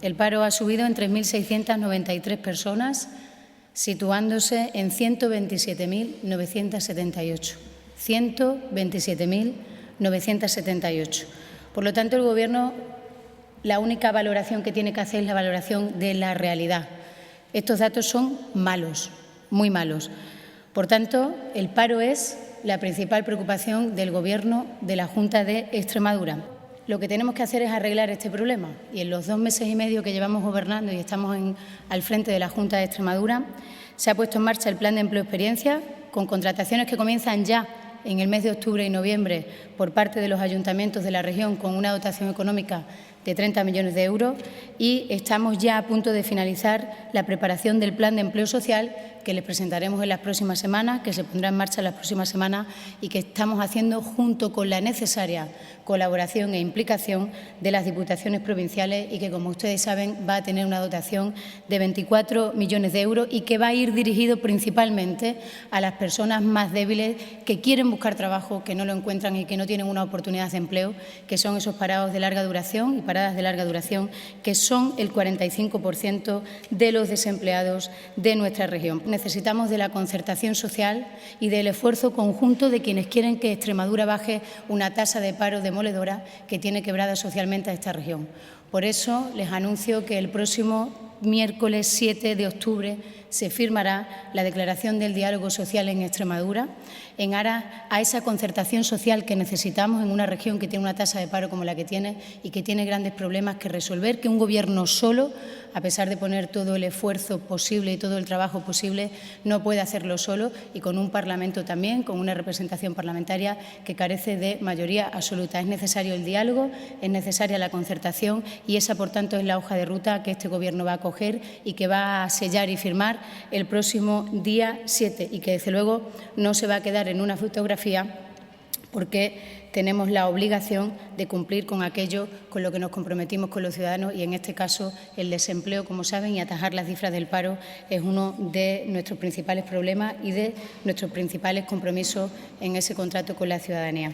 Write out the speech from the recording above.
El paro ha subido en 3.693 personas, situándose en 127.978. 127.978. Por lo tanto, el Gobierno, la única valoración que tiene que hacer es la valoración de la realidad. Estos datos son malos, muy malos. Por tanto, el paro es la principal preocupación del Gobierno de la Junta de Extremadura. Lo que tenemos que hacer es arreglar este problema y en los 2 meses y medio que llevamos gobernando y estamos al frente de la Junta de Extremadura se ha puesto en marcha el Plan de Empleo Experiencia con contrataciones que comienzan ya en el mes de octubre y noviembre por parte de los ayuntamientos de la región con una dotación económica de 30 millones de euros y estamos ya a punto de finalizar la preparación del Plan de Empleo Social que les presentaremos en las próximas semanas, que se pondrá en marcha en las próximas semanas y que estamos haciendo junto con la necesaria colaboración e implicación de las diputaciones provinciales y que, como ustedes saben, va a tener una dotación de 24 millones de euros y que va a ir dirigido principalmente a las personas más débiles que quieren buscar trabajo, que no lo encuentran y que no tienen una oportunidad de empleo, que son esos parados de larga duración y paradas de larga duración, que son el 45% de los desempleados de nuestra región. Necesitamos de la concertación social y del esfuerzo conjunto de quienes quieren que Extremadura baje una tasa de paro demoledora que tiene quebrada socialmente a esta región. Por eso les anuncio que el próximo miércoles 7 de octubre se firmará la declaración del diálogo social en Extremadura en aras a esa concertación social que necesitamos en una región que tiene una tasa de paro como la que tiene y que tiene grandes problemas que resolver, que un Gobierno solo, a pesar de poner todo el esfuerzo posible y todo el trabajo posible, no puede hacerlo solo y con un Parlamento también, con una representación parlamentaria que carece de mayoría absoluta. Es necesario el diálogo, es necesaria la concertación y esa, por tanto, es la hoja de ruta que este Gobierno va a coger y que va a sellar y firmar el próximo día 7 y que, desde luego, no se va a quedar en una fotografía porque tenemos la obligación de cumplir con aquello con lo que nos comprometimos con los ciudadanos y, en este caso, el desempleo, como saben, y atajar las cifras del paro es uno de nuestros principales problemas y de nuestros principales compromisos en ese contrato con la ciudadanía.